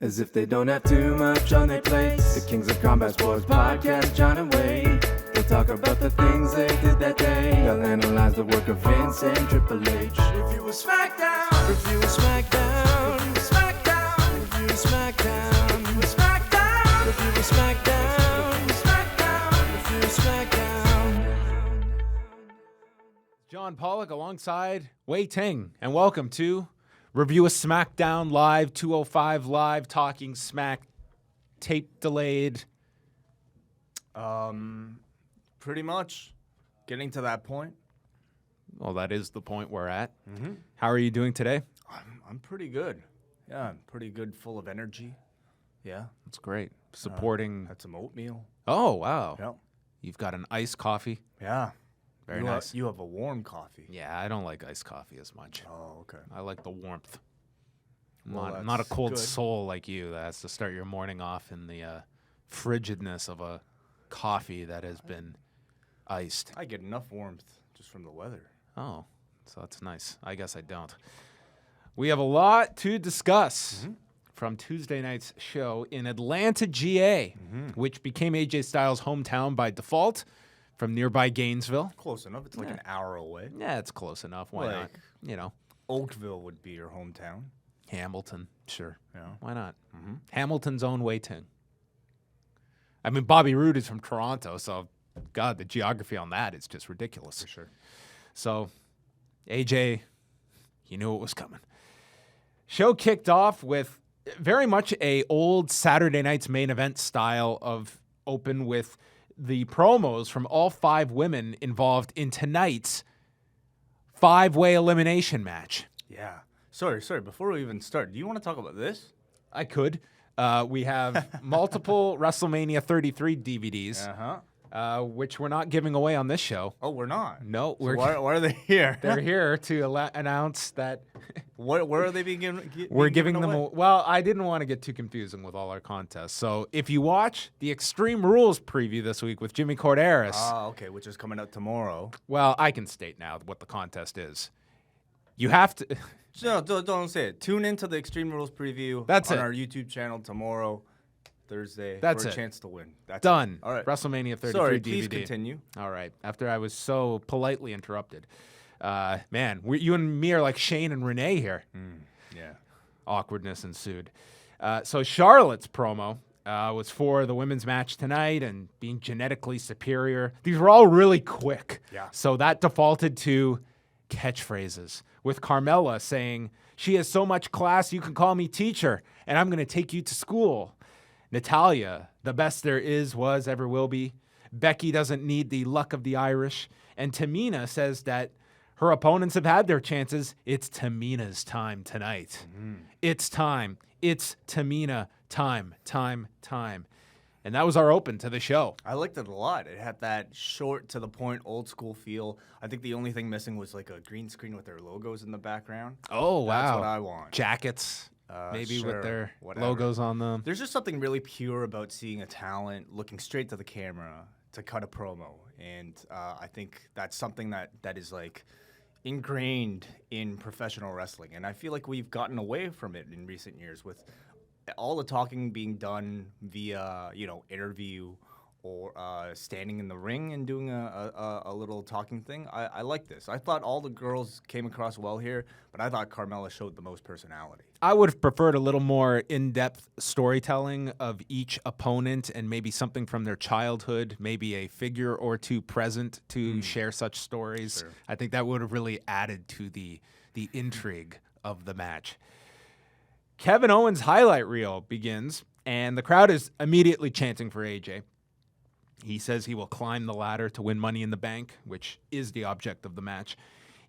As if they don't have too much on their plates. The Kings of Combat Sports Podcast, John and Wade. They'll talk about the things they did that day. They'll analyze the work of Vince and Triple H. Review-A-SMACKDOwn. Review-A-SMACKDOwn. Review-A-SMACKDOwn. Review-A-SMACKDOwn. Review-A-SMACKDOwn. Review-A-SMACKDOwn. Review-A-SMACKDOwn. John Pollock alongside Wai Ting, and welcome to Review-A-SMACKDOwn Live, 205 Live, talking smack, tape delayed. Pretty much getting to that point. Well, that is the point we're at. Mm-hmm. How are you doing today? I'm pretty good. Yeah, I'm pretty good, full of energy. Yeah. That's great. Supporting. Had some oatmeal. Oh, wow. Yep. You've got an iced coffee. Yeah. Very nice. You have a warm coffee. Yeah, I don't like iced coffee as much. Oh, okay. I like the warmth. Well, I'm not a that's cold good. soul like you that has to start your morning off in the frigidness of a coffee that has been iced. I get enough warmth just from the weather. Oh, so that's nice. I guess I don't. We have a lot to discuss from Tuesday night's show in Atlanta, GA, which became AJ Styles' hometown by default from nearby Gainesville. Close enough. It's like an hour away. Yeah, it's close enough. Why not? Like- You know, Oakville would be your hometown. Hamilton. Sure. Yeah. Why not? Hamilton's own Wai Ting. I mean, Bobby Roode is from Toronto, so, God, the geography on that is just ridiculous. For sure. So, AJ, you knew it was coming. Show kicked off with very much a old Saturday night's main event style of open with the promos from all 5 women involved in tonight's 5-way elimination match. Yeah. Sorry. Before we even start, do you want to talk about this? I could. We have multiple WrestleMania 33 DVDs, which we're not giving away on this show. Oh, we're not. No, So why are they here? they're here to announce that Where are they being given? we're giving them. away? Well, I didn't want to get too confusing with all our contests. So if you watch the Extreme Rules preview this week with Jimmy Corderas, Okay, which is coming out tomorrow. well, I can state now what the contest is. You have to. No, don't say it. Tune into the Extreme Rules preview That's on it. our YouTube channel tomorrow, Thursday, That's for a it. chance to win. That's Done. It. All right. WrestleMania 33 Sorry, DVD. please continue. All right. After I was so politely interrupted. Man, you and me are like Shane and Renee here. Yeah. Awkwardness ensued. So Charlotte's promo was for the women's match tonight and being genetically superior. These were all really quick. Yeah. So that defaulted to catchphrases, with Carmella saying, "She has so much class, you can call me teacher, and I'm going to take you to school." Natalia, "The best there is, was, ever will be." Becky doesn't need the luck of the Irish. And Tamina says that her opponents have had their chances. It's Tamina's time tonight. It's time. It's Tamina time. And that was our open to the show. I liked it a lot. It had that short, to the point, old school feel. I think the only thing missing was like a green screen with their logos in the background. Oh, wow. That's what I want. Jackets, maybe Sure, with their whatever. logos on them. There's just something really pure about seeing a talent looking straight to the camera to cut a promo. And I think that's something that is like ingrained in professional wrestling. And I feel like we've gotten away from it in recent years with all the talking being done via, interview or standing in the ring and doing a little talking thing. I like this. I thought all the girls came across well here, but I thought Carmella showed the most personality. I would have preferred a little more in-depth storytelling of each opponent and maybe something from their childhood, maybe a figure or two present to share such stories. Sure. I think that would have really added to the intrigue of the match. Kevin Owens' highlight reel begins, and the crowd is immediately chanting for AJ. He says he will climb the ladder to win Money in the Bank, which is the object of the match.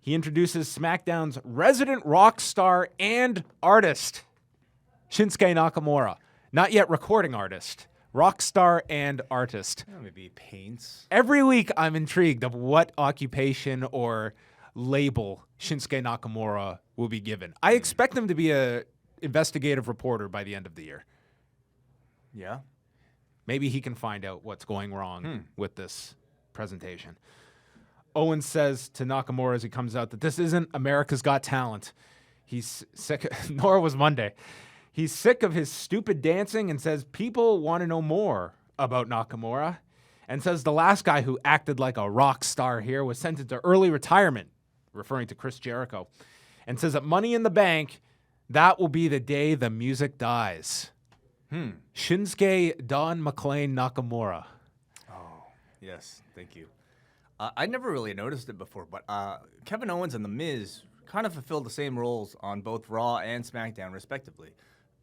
He introduces SmackDown's resident rock star and artist, Shinsuke Nakamura. Not yet recording artist, rock star and artist. Maybe paints. Every week I'm intrigued of what occupation or label Shinsuke Nakamura will be given. I expect him to be a investigative reporter by the end of the year. Yeah. Maybe he can find out what's going wrong with this presentation. Owens says to Nakamura as he comes out that this isn't America's Got Talent. He's sick, nor was Monday. He's sick of his stupid dancing and says people want to know more about Nakamura, and says the last guy who acted like a rock star here was sentenced to early retirement, referring to Chris Jericho, and says that Money in the Bank, that will be the day the music dies. Shinsuke Don McLean Nakamura. Oh, yes. Thank you. I never really noticed it before, but Kevin Owens and The Miz kind of fulfill the same roles on both Raw and SmackDown, respectively.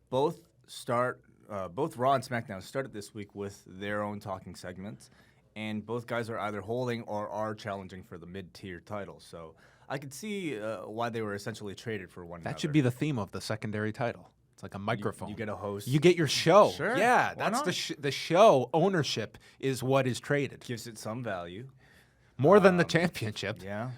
Both Raw and SmackDown started this week with their own talking segments, and both guys are either holding or are challenging for the mid-tier title. So I could see why they were essentially traded for one another. That should be the theme of the secondary title. It's like a microphone. You get a host. You get your show. Sure. Yeah, Why that's not? the show ownership is what is traded. Gives it some value. More than the championship. Yeah.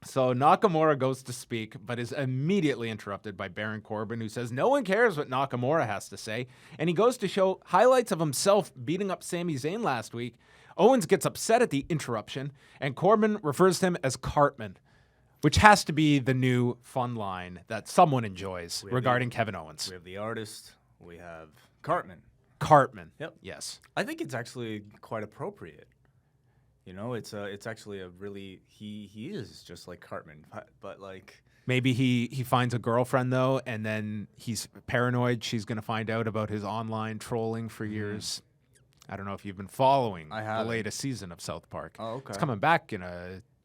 So Nakamura goes to speak, but is immediately interrupted by Baron Corbin, who says no one cares what Nakamura has to say. And he goes to show highlights of himself beating up Sami Zayn last week. Owens gets upset at the interruption, and Corbin refers to him as Cartman, which has to be the new fun line that someone enjoys regarding Kevin Owens. We have the artist. We have Cartman. Cartman. Yep. Yes. I think it's actually quite appropriate. You know, it's actually a really he is just like Cartman, but like Maybe he finds a girlfriend though, and then he's paranoid she's going to find out about his online trolling for years. I don't know if you've been following the latest season of South Park. Oh, okay. It's coming back in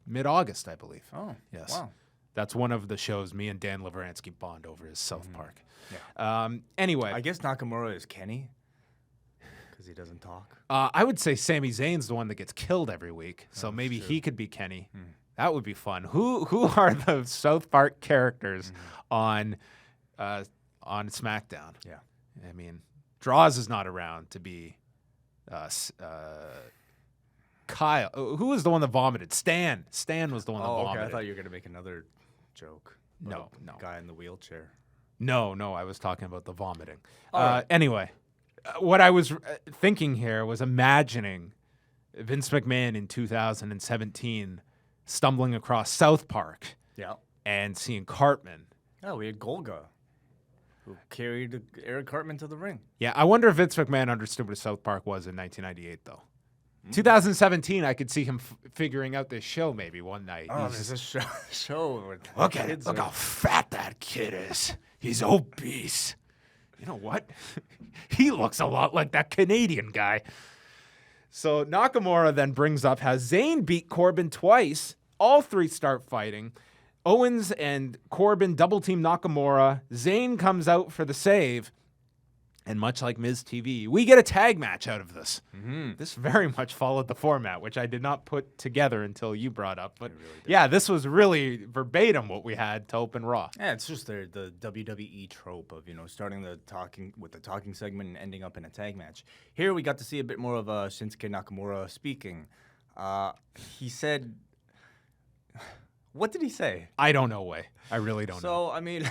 mid-August, I believe. Oh, yes. Wow. That's one of the shows me and Dan Liveransky bond over is South Park. Yeah. Anyway. I guess Nakamura is Kenny because he doesn't talk. I would say Sami Zayn's the one that gets killed every week, so maybe true. he could be Kenny. That would be fun. Who are the South Park characters on SmackDown? Yeah. I mean, Draws is not around to be Kyle. Who was the one that vomited? Stan. Stan was the one that vomited. Okay. I thought you were gonna make another joke. No. Guy in the wheelchair. No, I was talking about the vomiting. Right. Anyway, what I was thinking here was imagining Vince McMahon in 2017 stumbling across South Park Yeah. and seeing Cartman. Oh, we had Golga, who carried Eric Cartman to the ring. Yeah, I wonder if Vince McMahon understood what South Park was in 1998, though. 2017, I could see him figuring out this show maybe one night. Oh, there's a show where Look how fat that kid is. He's obese. You know what? He looks a lot like that Canadian guy. So Nakamura then brings up how Zayn beat Corbin twice. All three start fighting. Owens and Corbin double team Nakamura. Zayn comes out for the save. And much like MITB, we get a tag match out of this. This very much followed the format, which I did not put together until you brought up. But yeah, this was really verbatim what we had to open Raw. Yeah, it's just the WWE trope of, starting the talking segment and ending up in a tag match. Here we got to see a bit more of Shinsuke Nakamura speaking. He said, what did he say? I don't know, Way. I really don't know. So, I mean,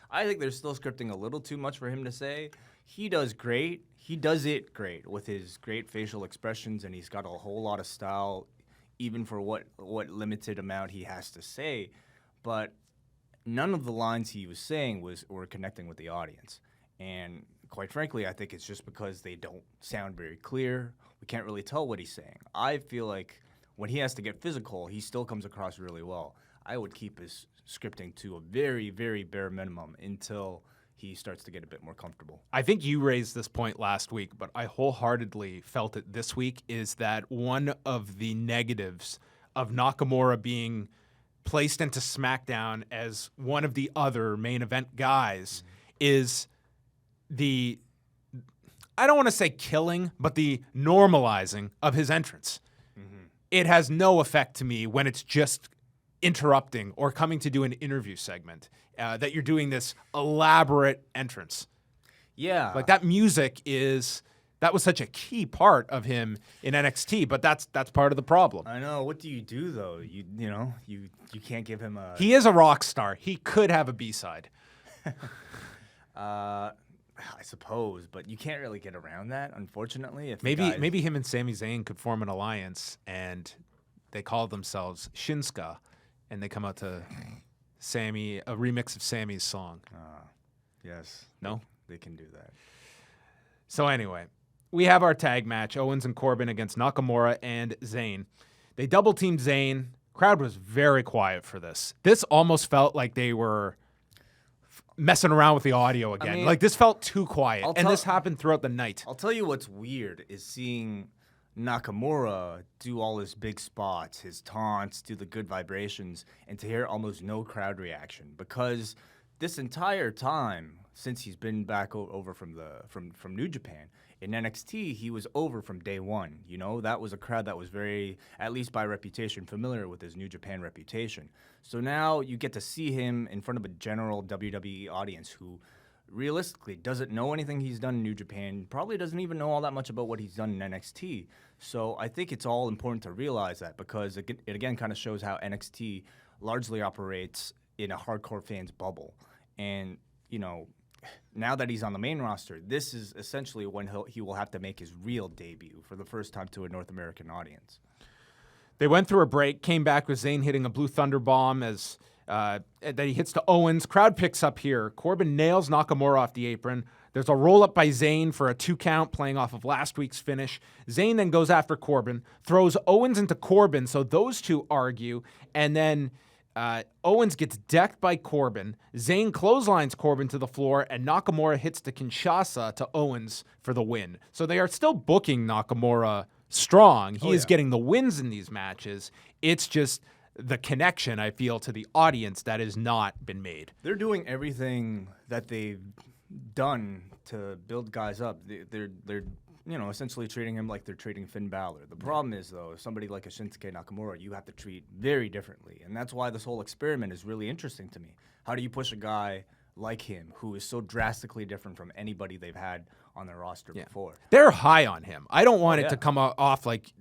I think they're still scripting a little too much for him to say. He does great. He does it great with his great facial expressions, and he's got a whole lot of style, even for what limited amount he has to say. But none of the lines he was saying were connecting with the audience. And quite frankly, I think it's just because they don't sound very clear. We can't really tell what he's saying. I feel like when he has to get physical, he still comes across really well. I would keep his scripting to a very, very bare minimum until he starts to get a bit more comfortable. I think you raised this point last week, but I wholeheartedly felt it this week, is that one of the negatives of Nakamura being placed into SmackDown as one of the other main event guys is the, I don't want to say killing, but the normalizing of his entrance. It has no effect to me when it's just interrupting or coming to do an interview segment, that you're doing this elaborate entrance. Yeah. Like that music that was such a key part of him in NXT, but that's part of the problem. I know. What do you do though? You can't give him a. He is a rock star. He could have a B-side. I suppose, but you can't really get around that, unfortunately. If Maybe him and Sami Zayn could form an alliance, and they call themselves Shinsuke, and they come out to a remix of Sammy's song. Yes. No? They can do that. So anyway, we have our tag match, Owens and Corbin against Nakamura and Zayn. They double-teamed Zayn. Crowd was very quiet for this. This almost felt like they were messing around with the audio again. I mean, like, this felt too quiet, and this happened throughout the night. I'll tell you what's weird is seeing Nakamura do all his big spots, his taunts, do the good vibrations, and to hear almost no crowd reaction. Because this entire time, since he's been back over from New Japan, in NXT, he was over from day one. You know, that was a crowd that was very, at least by reputation, familiar with his New Japan reputation. So now you get to see him in front of a general WWE audience who realistically doesn't know anything he's done in New Japan, probably doesn't even know all that much about what he's done in NXT. So I think it's all important to realize that, because it again kind of shows how NXT largely operates in a hardcore fan's bubble. And, you know, now that he's on the main roster, this is essentially when he will have to make his real debut for the first time to a North American audience. They went through a break, came back with Zayn hitting a Blue Thunder Bomb as that he hits to Owens. Crowd picks up here. Corbin nails Nakamura off the apron. There's a roll-up by Zayn for a 2 count playing off of last week's finish. Zayn then goes after Corbin, throws Owens into Corbin, so those two argue, and then Owens gets decked by Corbin. Zayn clotheslines Corbin to the floor, and Nakamura hits the Kinshasa to Owens for the win. So they are still booking Nakamura strong. He is getting the wins in these matches. It's just the connection, I feel, to the audience that has not been made. They're doing everything that they've done to build guys up. They're essentially treating him like they're treating Finn Balor. The problem is, though, somebody like a Shinsuke Nakamura, you have to treat very differently. And that's why this whole experiment is really interesting to me. How do you push a guy like him who is so drastically different from anybody they've had on their roster before? They're high on him. I don't want it to come off like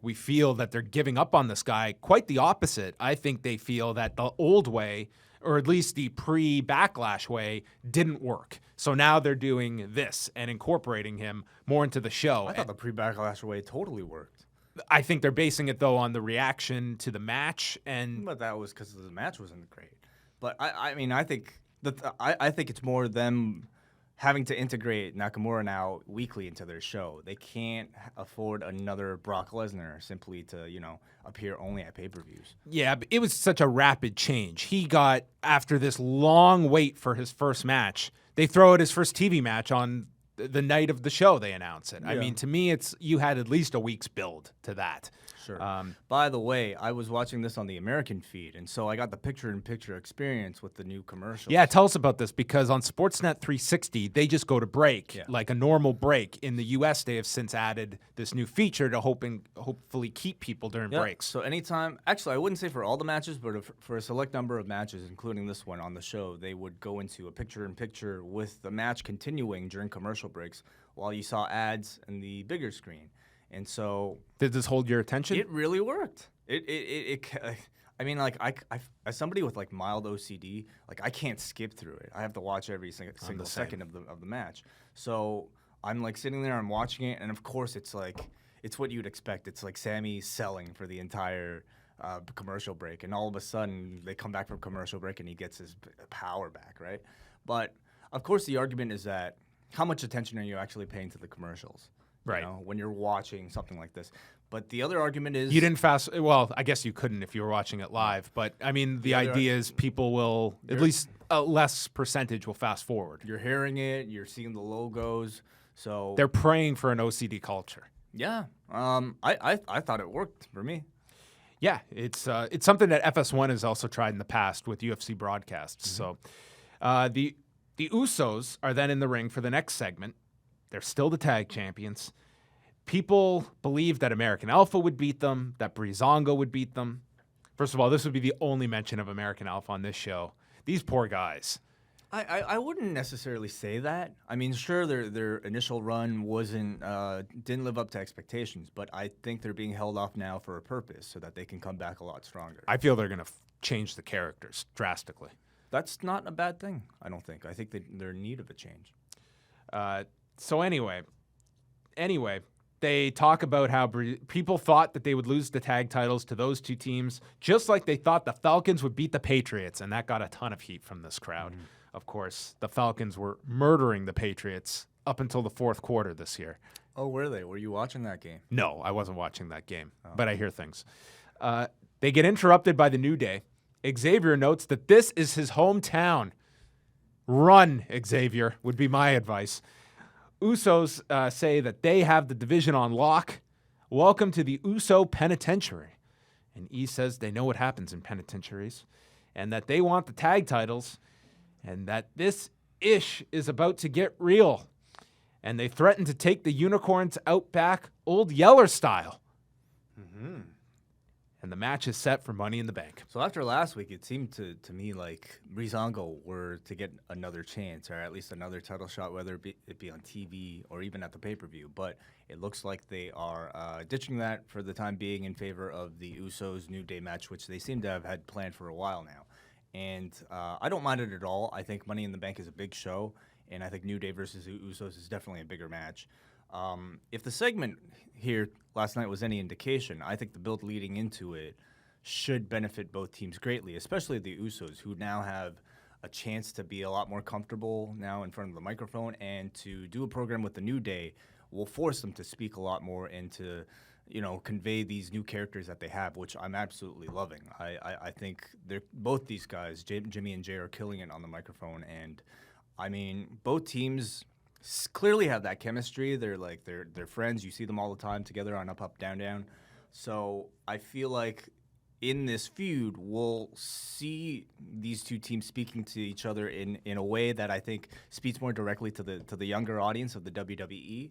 we feel that they're giving up on this guy. Quite the opposite. I think they feel that the old way, or at least the pre-Backlash way, didn't work. So now they're doing this and incorporating him more into the show. I thought the pre-Backlash way totally worked. I think they're basing it, though, on the reaction to the match. But that was because the match wasn't great. But I think it's more them having to integrate Nakamura now weekly into their show. They can't afford another Brock Lesnar simply to, appear only at pay-per-views. Yeah, but it was such a rapid change. He got, after this long wait for his first match, they throw out his first TV match on the night of the show they announce it. Yeah. I mean, to me, you had at least a week's build to that. Sure. By the way, I was watching this on the American feed, and so I got the picture-in-picture experience with the new commercials. Yeah, tell us about this, because on Sportsnet 360, they just go to break, like a normal break. In the U.S., they have since added this new feature to hopefully keep people during breaks. So anytime, actually, I wouldn't say for all the matches, but for a select number of matches, including this one on the show, they would go into a picture-in-picture with the match continuing during commercial breaks while you saw ads in the bigger screen. And so, did this hold your attention? It really worked. I mean, like, I as somebody with like mild OCD, like I can't skip through it. I have to watch every single second of the match. So I'm like sitting there, I'm watching it, and of course it's what you'd expect. It's like Sammy selling for the entire commercial break, and all of a sudden they come back from commercial break and he gets his power back, right? But of course the argument is that how much attention are you actually paying to the commercials? Right. When you're watching something like this. But the other argument is... You didn't well, I guess you couldn't if you were watching it live. But, I mean, the idea is people will, at least a less percentage will fast forward. You're hearing it. You're seeing the logos. So... They're praying for an OCD culture. Yeah. I thought it worked for me. Yeah. It's something that FS1 has also tried in the past with UFC broadcasts. So the Usos are then in the ring for the next segment. They're still the tag champions. People believe that American Alpha would beat them, that Breezango would beat them. First of all, this would be the only mention of American Alpha on this show. These poor guys. I wouldn't necessarily say that. I mean, sure, their initial run didn't live up to expectations, but I think they're being held off now for a purpose so that they can come back a lot stronger. I feel they're going to change the characters drastically. That's not a bad thing, I don't think. I think they're in need of a change. So anyway, they talk about how people thought that they would lose the tag titles to those two teams, just like they thought the Falcons would beat the Patriots, and that got a ton of heat from this crowd. of course, the Falcons were murdering the Patriots up until the fourth quarter this year. Oh, were they? Were you watching that game? No, I wasn't watching that game, but I hear things. They get interrupted by the New Day. Xavier notes that this is his hometown. Run, Xavier, would be my advice. Usos say that they have the division on lock. Welcome to the Uso Penitentiary. And E says they know what happens in penitentiaries and that they want the tag titles and that this ish is about to get real. And they threaten to take the unicorns out back Old Yeller style. Mm-hmm. And the match is set for Money in the Bank. So after last week, it seemed to me like Breezango were to get another chance, or at least another title shot, whether it be on TV or even at the pay-per-view. But it looks like they are ditching that for the time being in favor of the Usos New Day match, which they seem to have had planned for a while now. And I don't mind it at all. I think Money in the Bank is a big show, and I think New Day versus the Usos is definitely a bigger match. If the segment here last night was any indication, I think the build leading into it should benefit both teams greatly, especially the Usos, who now have a chance to be a lot more comfortable now in front of the microphone, and to do a program with the New Day will force them to speak a lot more and to, convey these new characters that they have, which I'm absolutely loving. I think both these guys, Jimmy and Jay, are killing it on the microphone, and I mean, both teams clearly have that chemistry. They're friends. You see them all the time together on Up Up Down Down. So I feel like in this feud, we'll see these two teams speaking to each other in a way that I think speaks more directly to the younger audience of the WWE.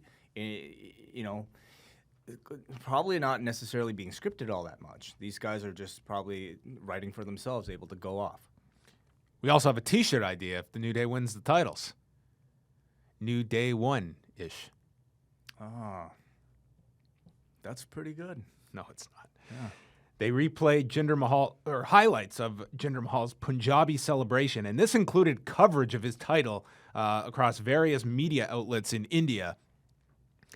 Probably not necessarily being scripted all that much. These guys are just probably writing for themselves, able to go off. We also have a T-shirt idea if the New Day wins the titles. New Day 1-ish. Ah, that's pretty good. No, it's not. Yeah. They replayed Jinder Mahal, or highlights of Jinder Mahal's Punjabi celebration, and this included coverage of his title across various media outlets in India.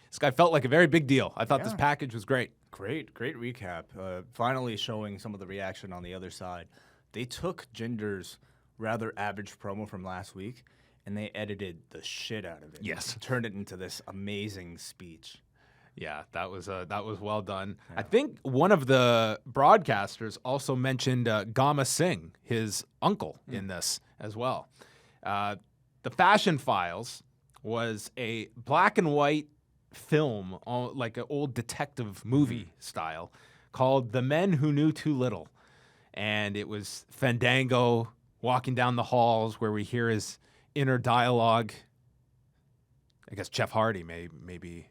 This guy felt like a very big deal. I thought this package was great. Great recap. Finally showing some of the reaction on the other side. They took Jinder's rather average promo from last week, and they edited the shit out of it. Yes. Turned it into this amazing speech. Yeah, that was well done. Yeah. I think one of the broadcasters also mentioned Gama Singh, his uncle, in this as well. The Fashion Files was a black and white film, like an old detective movie style, called The Men Who Knew Too Little. And it was Fandango walking down the halls where we hear his inner dialogue. I guess Jeff Hardy maybe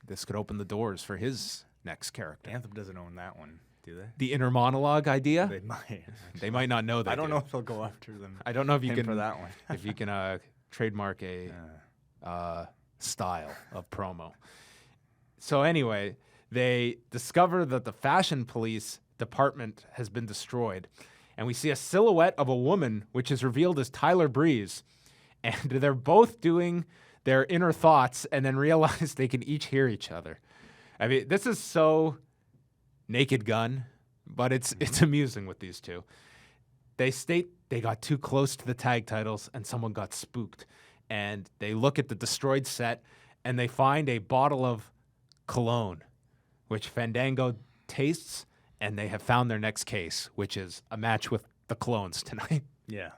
this could open the doors for his next character. Anthem doesn't own that one, do they? The inner monologue idea? They might. They might not know that. I don't know if they'll go after them. I don't know if you can for that one. if you can trademark a style of promo. So anyway, they discover that the fashion police department has been destroyed, and we see a silhouette of a woman, which is revealed as Tyler Breeze, and they're both doing their inner thoughts and then realize they can each hear each other. I mean, this is so Naked Gun, but it's amusing with these two. They state they got too close to the tag titles and someone got spooked. And they look at the destroyed set and they find a bottle of cologne, which Fandango tastes, and they have found their next case, which is a match with the clones tonight. Yeah,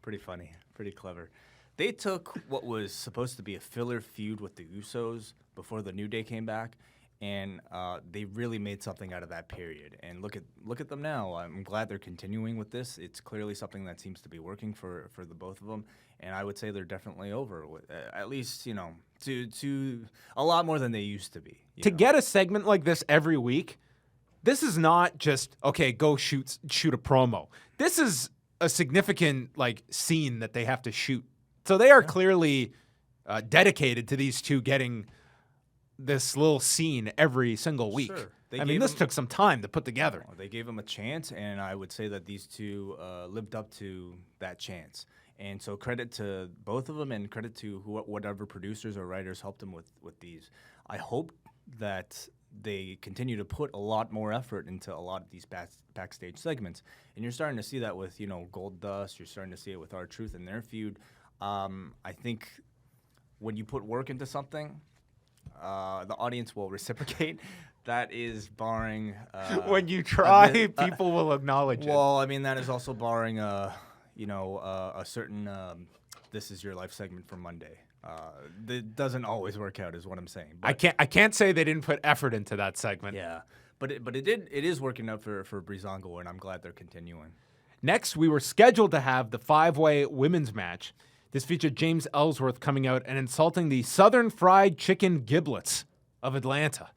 pretty funny, pretty clever. They took what was supposed to be a filler feud with the Usos before the New Day came back, and they really made something out of that period. And look at them now. I'm glad they're continuing with this. It's clearly something that seems to be working for the both of them, and I would say they're definitely over. At least to a lot more than they used to be. To get a segment like this every week, this is not just go shoot a promo. This is a significant scene that they have to shoot. So they are clearly dedicated to these two getting this little scene every single week. Sure. This took some time to put together. They gave them a chance, and I would say that these two lived up to that chance. And so credit to both of them, and credit to whatever producers or writers helped them with these. I hope that they continue to put a lot more effort into a lot of these backstage segments, and you're starting to see that with Gold Dust. You're starting to see it with R-Truth and their feud. I think when you put work into something, the audience will reciprocate. That is barring when you try, people will acknowledge it. Well, I mean that is also barring a certain "This Is Your Life" segment from Monday. That doesn't always work out, is what I'm saying. But I can't say they didn't put effort into that segment. yeah, but it is working out for Breezango, and I'm glad they're continuing. Next, we were scheduled to have the 5-way women's match. This featured James Ellsworth coming out and insulting the Southern Fried Chicken Giblets of Atlanta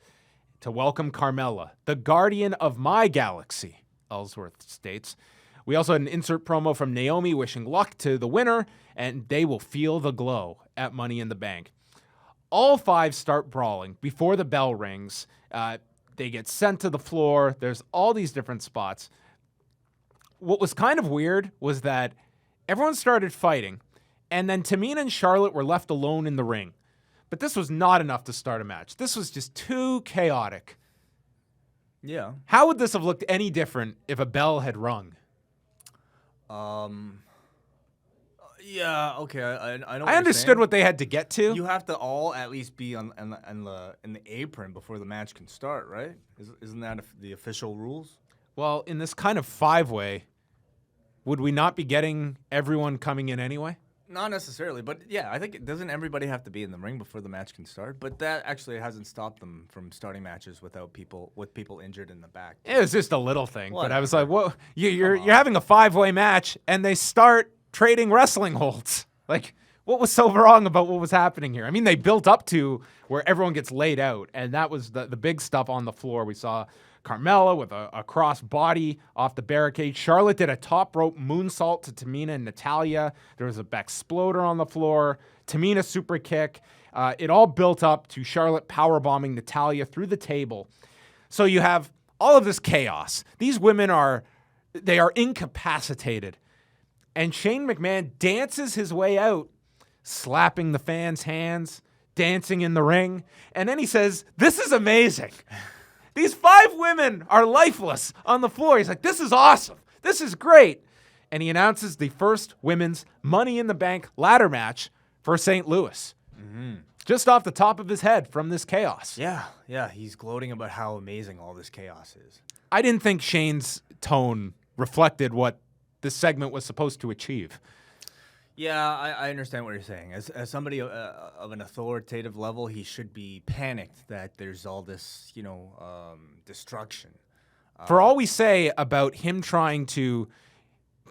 to welcome Carmella, the guardian of my galaxy, Ellsworth states. We also had an insert promo from Naomi wishing luck to the winner, and they will feel the glow at Money in the Bank. All 5 start brawling before the bell rings. They get sent to the floor. There's all these different spots. What was kind of weird was that everyone started fighting, and then Tamina and Charlotte were left alone in the ring. But this was not enough to start a match. This was just too chaotic. Yeah. How would this have looked any different if a bell had rung? Yeah. Okay. I know. I understood what they had to get to. You have to all at least be in the apron before the match can start, right? Isn't that the official rules? Well, in this kind of 5-way, would we not be getting everyone coming in anyway? Not necessarily, but yeah, I think doesn't everybody have to be in the ring before the match can start? But that actually hasn't stopped them from starting matches with people injured in the back. It was just a little thing, but I was Whatever. like, "Whoa, you're having a 5-way match, and they start trading wrestling holds. Like, what was so wrong about what was happening here? I mean, they built up to where everyone gets laid out, and that was the big stuff on the floor. We saw Carmella with a cross body off the barricade. Charlotte did a top rope moonsault to Tamina and Natalya. There was a Bexploder on the floor. Tamina super kick. It all built up to Charlotte powerbombing Natalya through the table. So you have all of this chaos. These women are incapacitated. And Shane McMahon dances his way out, slapping the fans' hands, dancing in the ring. And then he says, "This is amazing. These 5 women are lifeless on the floor." He's like, "This is awesome. This is great." And he announces the first women's Money in the Bank ladder match for St. Louis. Just off the top of his head from this chaos. Yeah, he's gloating about how amazing all this chaos is. I didn't think Shane's tone reflected what this segment was supposed to achieve. Yeah, I understand what you're saying. As somebody of an authoritative level, he should be panicked that there's all this, destruction. For all we say about him trying to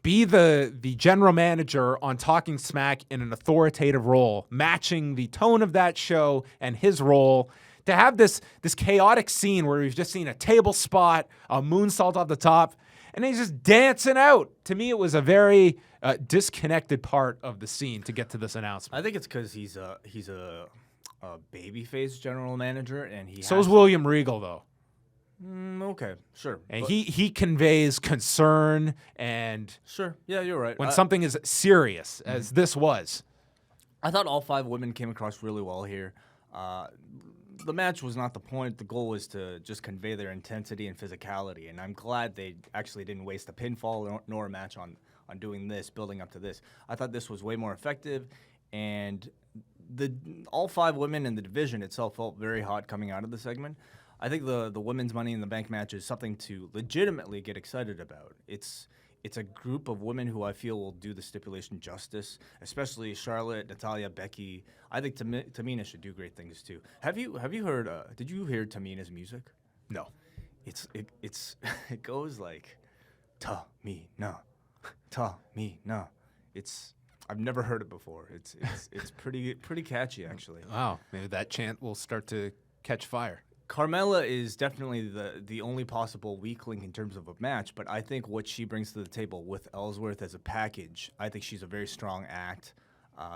be the general manager on Talking Smack in an authoritative role, matching the tone of that show and his role, to have this chaotic scene where we've just seen a table spot, a moonsault off the top, and he's just dancing out. To me, it was a very disconnected part of the scene to get to this announcement. I think it's because he's a babyface general manager, and So is William Regal, though. Okay, sure. And he conveys concern and Sure, yeah, you're right. when something is serious, as this was. I thought all 5 women came across really well here. The match was not the point. The goal was to just convey their intensity and physicality, and I'm glad they actually didn't waste a pinfall nor a match on doing this, building up to this. I thought this was way more effective, and all 5 women in the division itself felt very hot coming out of the segment. I think the women's Money in the Bank match is something to legitimately get excited about. It's a group of women who I feel will do the stipulation justice, especially Charlotte, Natalya, Becky. I think Tamina should do great things too. Have you heard? Did you hear Tamina's music? No. It goes like Tamina, Tamina. I've never heard it before. It's pretty catchy actually. Wow, maybe that chant will start to catch fire. Carmella is definitely the only possible weak link in terms of a match, but I think what she brings to the table with Ellsworth as a package, I think she's a very strong act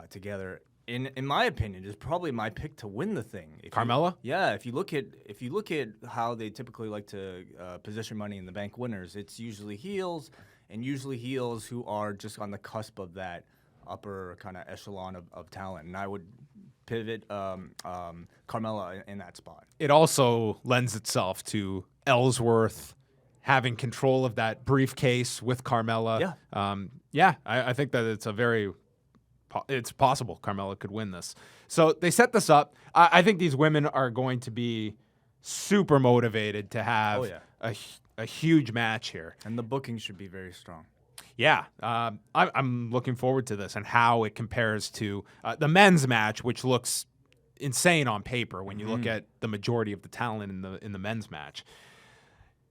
together. In my opinion, is probably my pick to win the thing. Carmella? If you look at how they typically like to position Money in the Bank winners, it's usually heels, and usually heels who are just on the cusp of that upper kind of echelon of talent. And I would pivot Carmella in that spot. It also lends itself to Ellsworth having control of that briefcase with Carmella. Yeah. I think that it's possible Carmella could win this. So they set this up. I think these women are going to be super motivated to have a huge match here. And the booking should be very strong. Yeah, I'm looking forward to this and how it compares to the men's match, which looks insane on paper when you look at the majority of the talent in the men's match.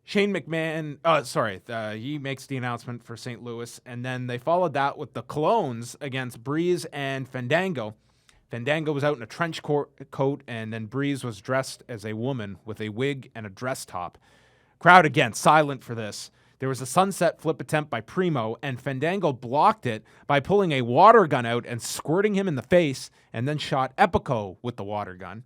Shane McMahon, he makes the announcement for St. Louis, and then they followed that with the Colognes against Breeze and Fandango. Fandango was out in a trench coat, and then Breeze was dressed as a woman with a wig and a dress top. Crowd, again, silent for this. There was a sunset flip attempt by Primo, and Fandango blocked it by pulling a water gun out and squirting him in the face, and then shot Epico with the water gun.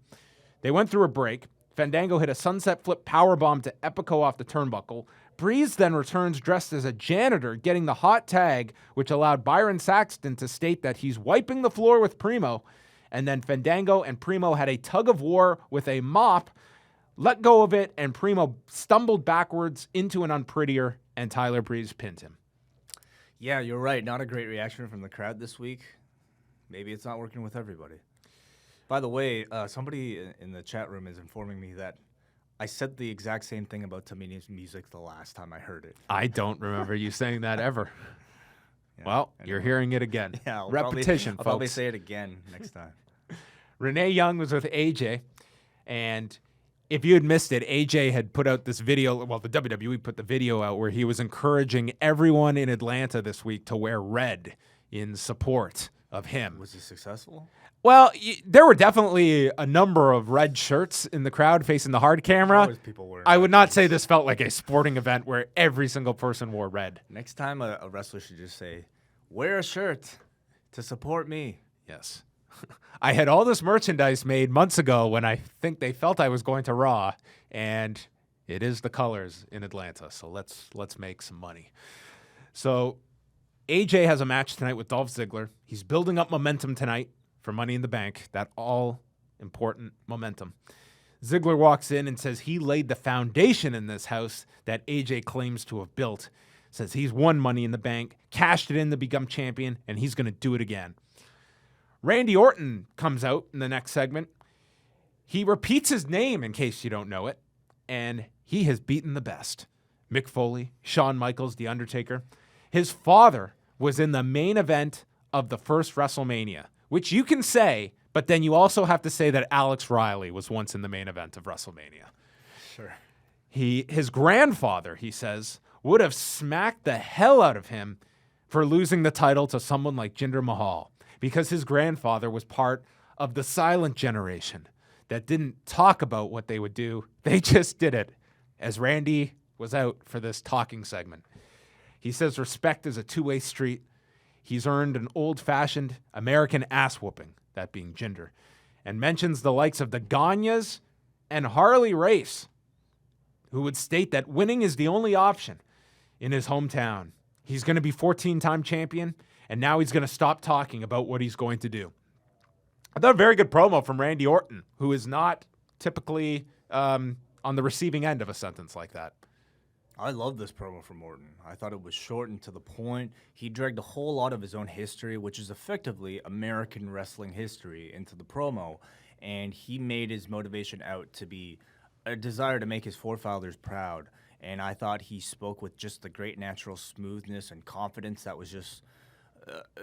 They went through a break. Fandango hit a sunset flip powerbomb to Epico off the turnbuckle. Breeze then returns dressed as a janitor, getting the hot tag, which allowed Byron Saxton to state that he's wiping the floor with Primo. And then Fandango and Primo had a tug of war with a mop, let go of it, and Primo stumbled backwards into an unprettier, and Tyler Breeze pinned him. Yeah, you're right. Not a great reaction from the crowd this week. Maybe it's not working with everybody. By the way, somebody in the chat room is informing me that I said the exact same thing about Tamini's music the last time I heard it. I don't remember you saying that ever. Yeah, Well, anyway. you're hearing it again. Yeah, Repetition, I'll probably folks. say it again next time. Renee Young was with AJ, and if you had missed it, AJ had put out this video. Well, the WWE put the video out where he was encouraging everyone in Atlanta this week to wear red in support of him. Was he successful? Well, there were definitely a number of red shirts in the crowd facing the hard camera. Always people wearing I red would not shirts. say this felt like a sporting event where every single person wore red. Next time a wrestler should just say, wear a shirt to support me. Yes. I had all this merchandise made months ago when I think they felt I was going to Raw, and it is the colors in Atlanta, so let's make some money. So AJ has a match tonight with Dolph Ziggler. He's building up momentum tonight for Money in the Bank, that all-important momentum. Ziggler walks in and says he laid the foundation in this house that AJ claims to have built. Says he's won Money in the Bank, cashed it in to become champion, and he's going to do it again. Randy Orton comes out in the next segment. He repeats his name in case you don't know it, and he has beaten the best. Mick Foley, Shawn Michaels, The Undertaker. His father was in the main event of the first WrestleMania, which you can say, but then you also have to say that Alex Riley was once in the main event of WrestleMania. Sure. His grandfather, he says, would have smacked the hell out of him for losing the title to someone like Jinder Mahal, because his grandfather was part of the silent generation that didn't talk about what they would do. They just did it, as Randy was out for this talking segment. He says respect is a two-way street. He's earned an old-fashioned American ass-whooping, that being Jinder, and mentions the likes of the Ganyas and Harley Race, who would state that winning is the only option in his hometown. He's going to be 14-time champion, and now he's going to stop talking about what he's going to do. I thought a very good promo from Randy Orton, who is not typically on the receiving end of a sentence like that. I love this promo from Orton. I thought it was short and to the point. He dragged a whole lot of his own history, which is effectively American wrestling history, into the promo, and he made his motivation out to be a desire to make his forefathers proud. And I thought he spoke with just the great natural smoothness and confidence that was just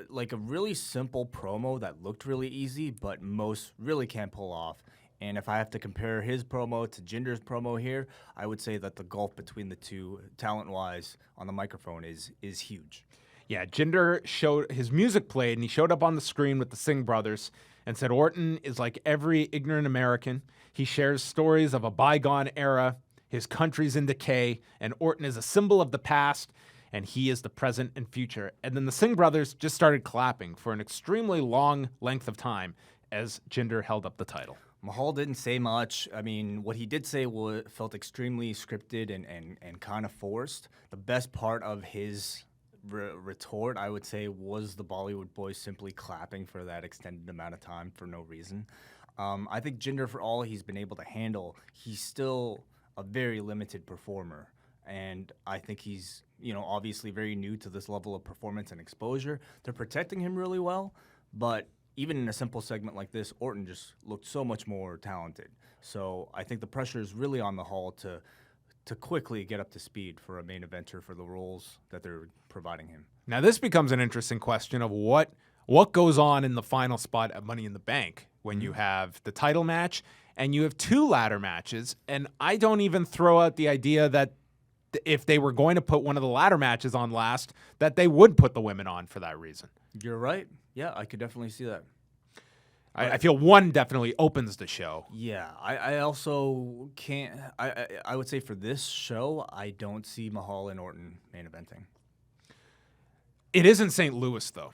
like a really simple promo that looked really easy, but most really can't pull off. And if I have to compare his promo to Jinder's promo here, I would say that the gulf between the two, talent-wise, on the microphone is huge. Yeah, Jinder showed his music played, and he showed up on the screen with the Singh brothers and said Orton is like every ignorant American. He shares stories of a bygone era. His country's in decay, and Orton is a symbol of the past, and he is the present and future. And then the Singh brothers just started clapping for an extremely long length of time as Jinder held up the title. Mahal didn't say much. I mean, what he did say felt extremely scripted and kind of forced. The best part of his retort, I would say, was the Bollywood Boys simply clapping for that extended amount of time for no reason. I think Jinder, for all he's been able to handle, he's still a very limited performer. And I think he's, obviously very new to this level of performance and exposure. They're protecting him really well, but even in a simple segment like this, Orton just looked so much more talented. So I think the pressure is really on Mahal to quickly get up to speed for a main eventer for the roles that they're providing him. Now, this becomes an interesting question of what goes on in the final spot at Money in the Bank when you have the title match and you have 2 ladder matches. And I don't even throw out the idea that if they were going to put one of the ladder matches on last, that they would put the women on for that reason. You're right. Yeah, I could definitely see that. I feel one definitely opens the show. Yeah, I also can't. I would say for this show, I don't see Mahal and Orton main eventing. It is in St. Louis, though.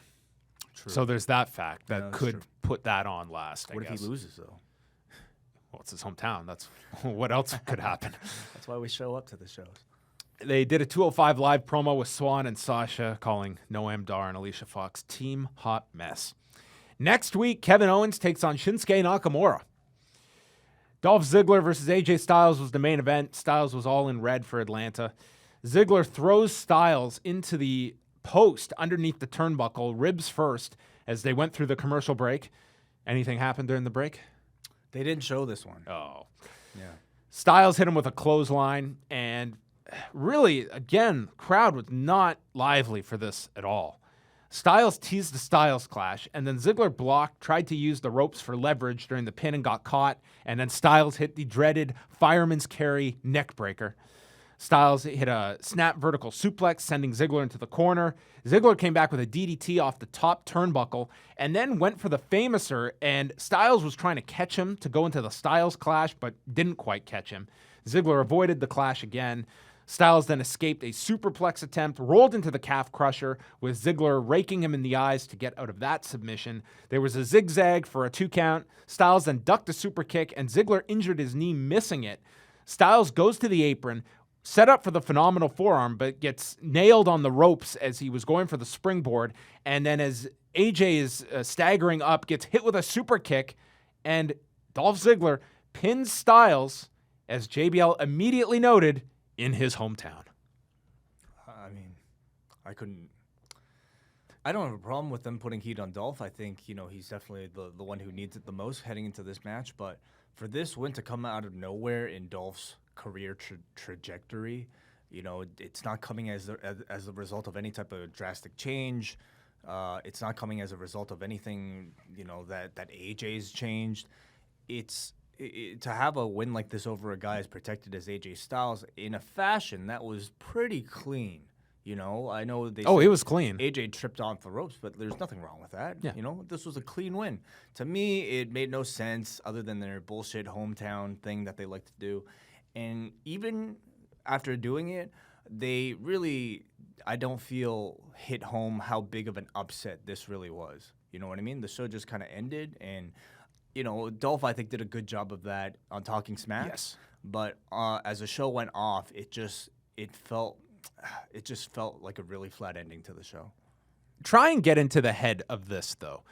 True. So there's that fact that that's could true. put that on last. What I if guess. he loses, though? Well, it's his hometown. That's what else could happen. That's why we show up to the shows. They did a 205 Live promo with Swan and Sasha calling Noam Dar and Alicia Fox Team Hot Mess. Next week, Kevin Owens takes on Shinsuke Nakamura. Dolph Ziggler versus AJ Styles was the main event. Styles was all in red for Atlanta. Ziggler throws Styles into the post underneath the turnbuckle, ribs first, as they went through the commercial break. Anything happened during the break? They didn't show this one. Oh. Yeah. Styles hit him with a clothesline, and really, again, crowd was not lively for this at all. Styles teased the Styles Clash, and then Ziggler blocked, tried to use the ropes for leverage during the pin and got caught, and then Styles hit the dreaded fireman's carry neckbreaker. Styles hit a snap vertical suplex, sending Ziggler into the corner. Ziggler came back with a DDT off the top turnbuckle, and then went for the Famouser, and Styles was trying to catch him to go into the Styles Clash, but didn't quite catch him. Ziggler avoided the clash again. Styles then escaped a superplex attempt, rolled into the calf crusher, with Ziggler raking him in the eyes to get out of that submission. There was a zigzag for a 2 count. Styles then ducked a super kick, and Ziggler injured his knee, missing it. Styles goes to the apron, set up for the phenomenal forearm, but gets nailed on the ropes as he was going for the springboard. And then as AJ is staggering up, gets hit with a super kick, and Dolph Ziggler pins Styles, as JBL immediately noted, in his hometown. I mean, I don't have a problem with them putting heat on Dolph. I think, he's definitely the one who needs it the most heading into this match. But for this win to come out of nowhere in Dolph's career trajectory, it's not coming as a result of any type of drastic change. It's not coming as a result of anything, that AJ's changed. To have a win like this over a guy as protected as AJ Styles in a fashion that was pretty clean. I know they Oh, it was clean. AJ tripped off the ropes, but there's nothing wrong with that. Yeah. This was a clean win. To me, it made no sense other than their bullshit hometown thing that they like to do. And even after doing it, they really, I don't feel, hit home how big of an upset this really was. You know what I mean? The show just kind of ended, and Dolph, I think, did a good job of that on Talking Smack. Yes. But as the show went off, it just felt like a really flat ending to the show. Try and get into the head of this, though.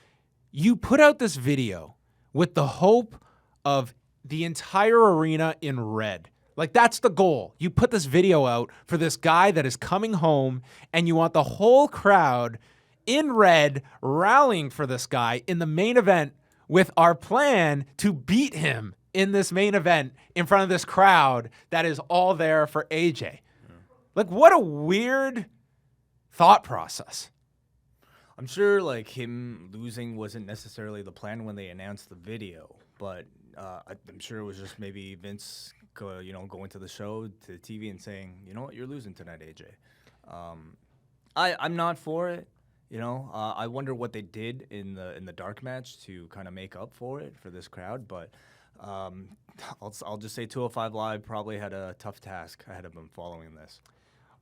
You put out this video with the hope of the entire arena in red. Like, that's the goal. You put this video out for this guy that is coming home, and you want the whole crowd in red rallying for this guy in the main event, with our plan to beat him in this main event in front of this crowd that is all there for AJ. Yeah. Like, what a weird thought process. I'm sure, him losing wasn't necessarily the plan when they announced the video, but I'm sure it was just maybe Vince, going to the show, to the TV and saying, you know what, you're losing tonight, AJ. I'm not for it. I wonder what they did in the dark match to kind of make up for it for this crowd. But I'll just say 205 Live probably had a tough task ahead of them following this.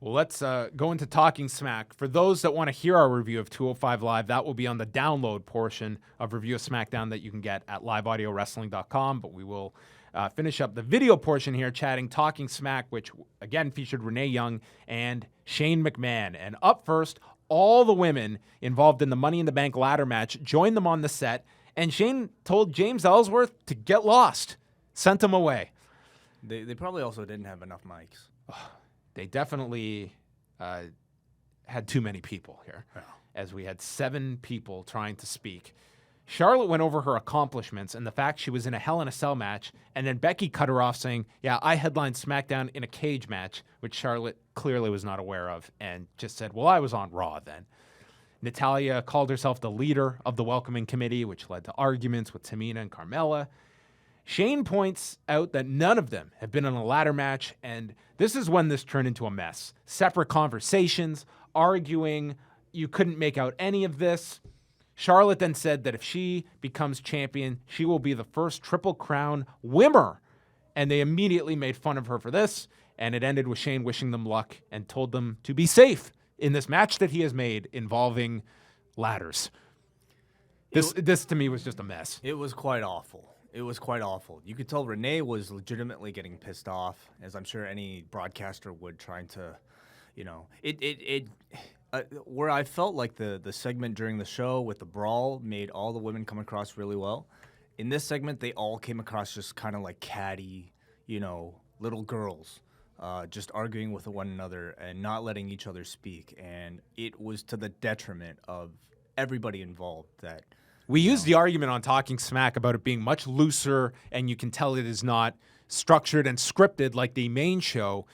Well, let's go into Talking Smack. For those that want to hear our review of 205 Live, that will be on the download portion of Review of SmackDown that you can get at liveaudiowrestling.com. But we will finish up the video portion here, chatting Talking Smack, which, again, featured Renee Young and Shane McMahon. And up first, all the women involved in the Money in the Bank ladder match joined them on the set, and Shane told James Ellsworth to get lost, sent him away. They probably also didn't have enough mics. They definitely had too many people here, as we had 7 people trying to speak. Charlotte went over her accomplishments and the fact she was in a Hell in a Cell match, and then Becky cut her off saying, yeah, I headlined SmackDown in a cage match, which Charlotte clearly was not aware of, and just said, well, I was on Raw then. Natalya called herself the leader of the welcoming committee, which led to arguments with Tamina and Carmella. Shane points out that none of them have been in a ladder match, and this is when this turned into a mess. Separate conversations, arguing, you couldn't make out any of this. Charlotte then said that if she becomes champion, she will be the first Triple Crown winner, and they immediately made fun of her for this, and it ended with Shane wishing them luck and told them to be safe in this match that he has made involving ladders. This to me was just a mess. It was quite awful. It was quite awful. You could tell Renee was legitimately getting pissed off, as I'm sure any broadcaster would, trying to, where I felt like the segment during the show with the brawl made all the women come across really well. In this segment, they all came across just kind of like catty, little girls, just arguing with one another and not letting each other speak. And it was to the detriment of everybody involved that. We used the argument on Talking Smack about it being much looser, and you can tell it is not structured and scripted like the main show.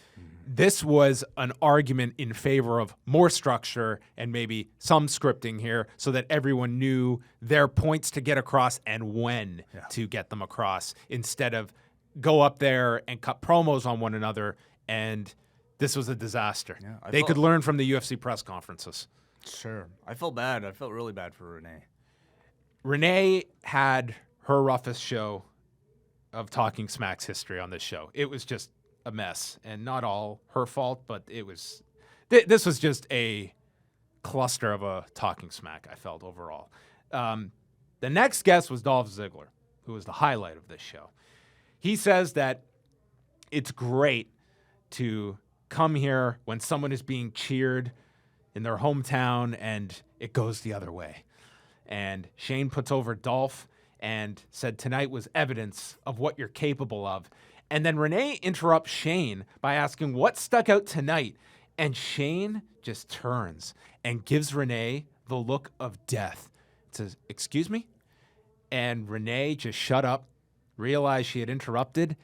This was an argument in favor of more structure and maybe some scripting here so that everyone knew their points to get across and when to get them across, instead of go up there and cut promos on one another. And this was a disaster. Yeah, they could learn from the UFC press conferences. Sure. I felt bad. I felt really bad for Renee. Renee had her roughest show of Talking Smack's history on this show. It was just a mess, and not all her fault, but it was. This was just a cluster of a Talking Smack, I felt, overall. The next guest was Dolph Ziggler, who was the highlight of this show. He says that it's great to come here when someone is being cheered in their hometown and it goes the other way. And Shane puts over Dolph and said tonight was evidence of what you're capable of. And then Renee interrupts Shane by asking what stuck out tonight. And Shane just turns and gives Renee the look of death. Says, excuse me? And Renee just shut up, realized she had interrupted,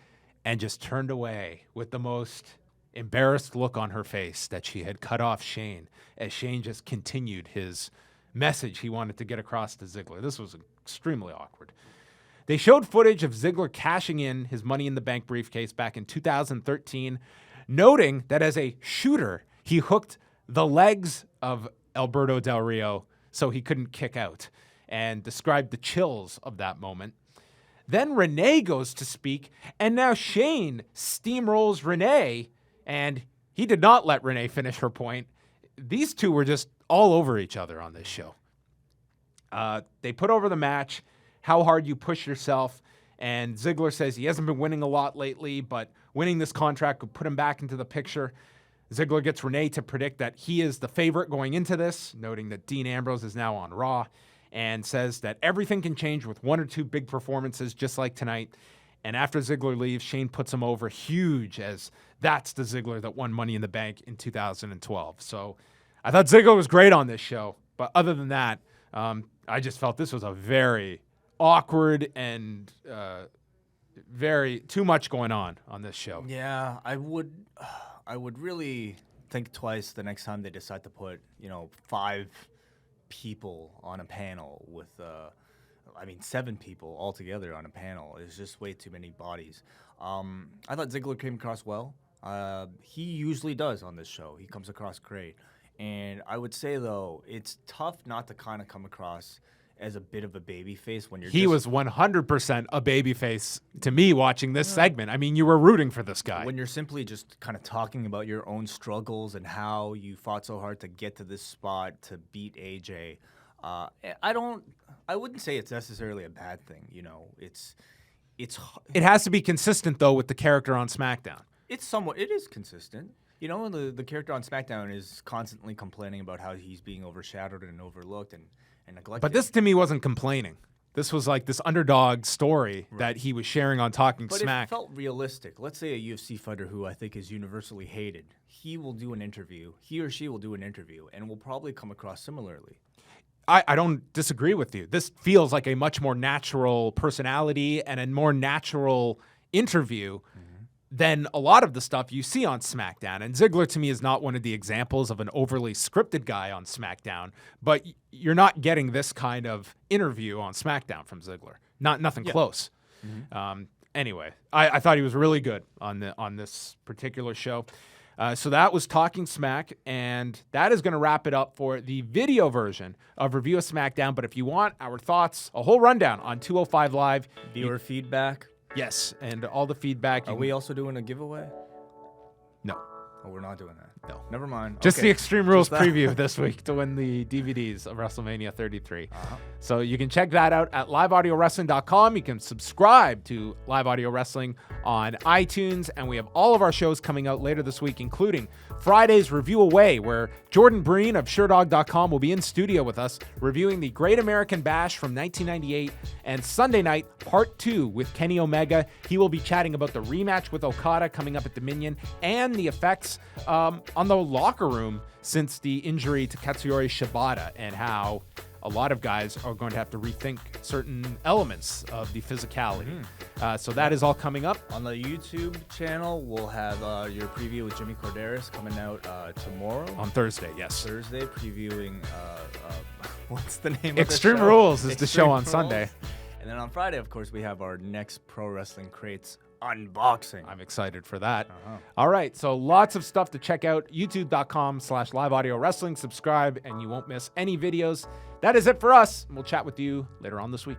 and just turned away with the most embarrassed look on her face that she had cut off Shane, as Shane just continued his message he wanted to get across to Ziggler. This was extremely awkward. They showed footage of Ziggler cashing in his Money in the Bank briefcase back in 2013, noting that as a shooter, he hooked the legs of Alberto Del Rio so he couldn't kick out, and described the chills of that moment. Then Renee goes to speak, and now Shane steamrolls Renee, and he did not let Renee finish her point. These two were just all over each other on this show. They put over the match, how hard you push yourself, and Ziggler says he hasn't been winning a lot lately, but winning this contract would put him back into the picture. Ziggler gets Renee to predict that he is the favorite going into this, noting that Dean Ambrose is now on Raw, and says that everything can change with 1 or 2 big performances just like tonight. And after Ziggler leaves, Shane puts him over huge, as that's the Ziggler that won Money in the Bank in 2012. So I thought Ziggler was great on this show. But other than that, I just felt this was a very awkward and very too much going on this show. Yeah, I would really think twice the next time they decide to put, 5 people on a panel with 7 people altogether on a panel. Is just way too many bodies. I thought Ziggler came across well. He usually does on this show. He comes across great. And I would say, though, it's tough not to kind of come across as a bit of a babyface when you're He was 100% a babyface to me watching this segment. I mean, you were rooting for this guy. when you're simply just kind of talking about your own struggles and how you fought so hard to get to this spot to beat AJ. I wouldn't say it's necessarily a bad thing. You know, it's It has to be consistent, though, with the character on SmackDown. it is consistent. You know, the character on SmackDown is constantly complaining about how he's being overshadowed and overlooked and neglected. But this, to me, wasn't complaining. This was like this underdog story that he was sharing on Talking But Smack. it felt realistic. Let's say a UFC fighter who I think is universally hated. He will do an interview. He or she will do an interview and will probably come across similarly. I don't disagree with you. This feels like a much more natural personality and a more natural interview than a lot of the stuff you see on SmackDown. And Ziggler, to me, is not one of the examples of an overly scripted guy on SmackDown, but you're not getting this kind of interview on SmackDown from Ziggler. Nothing close. Anyway, I thought he was really good on this particular show. So that was Talking Smack, and that is going to wrap it up for the video version of Review a SmackDown. But if you want our thoughts, a whole rundown on 205 Live. Viewer feedback. Yes, and all the feedback. Are we also doing a giveaway? No. Oh, we're not doing that. No. Never mind. Just Okay. the Extreme Rules Just that. preview this week to win the DVDs of WrestleMania 33. So you can check that out at liveaudiowrestling.com. You can subscribe to Live Audio Wrestling on iTunes, and we have all of our shows coming out later this week, including Friday's Review Away, where Jordan Breen of SureDog.com will be in studio with us reviewing the Great American Bash from 1998, and Sunday night, Part 2 with Kenny Omega. He will be chatting about the rematch with Okada coming up at Dominion and the effects on the locker room since the injury to Katsuyori Shibata, and how a lot of guys are going to have to rethink certain elements of the physicality. So that is all coming up. On the YouTube channel, we'll have your preview with Jimmy Corderas coming out tomorrow. On Thursday, yes. Thursday, previewing, what's the name Extreme of the show? Rules is the show on Rules. Sunday. And then on Friday, of course, we have our next Pro Wrestling Crates unboxing. I'm excited for that. All right, so lots of stuff to check out. YouTube.com/Live Audio Wrestling. Subscribe, and you won't miss any videos. That is it for us. We'll chat with you later on this week.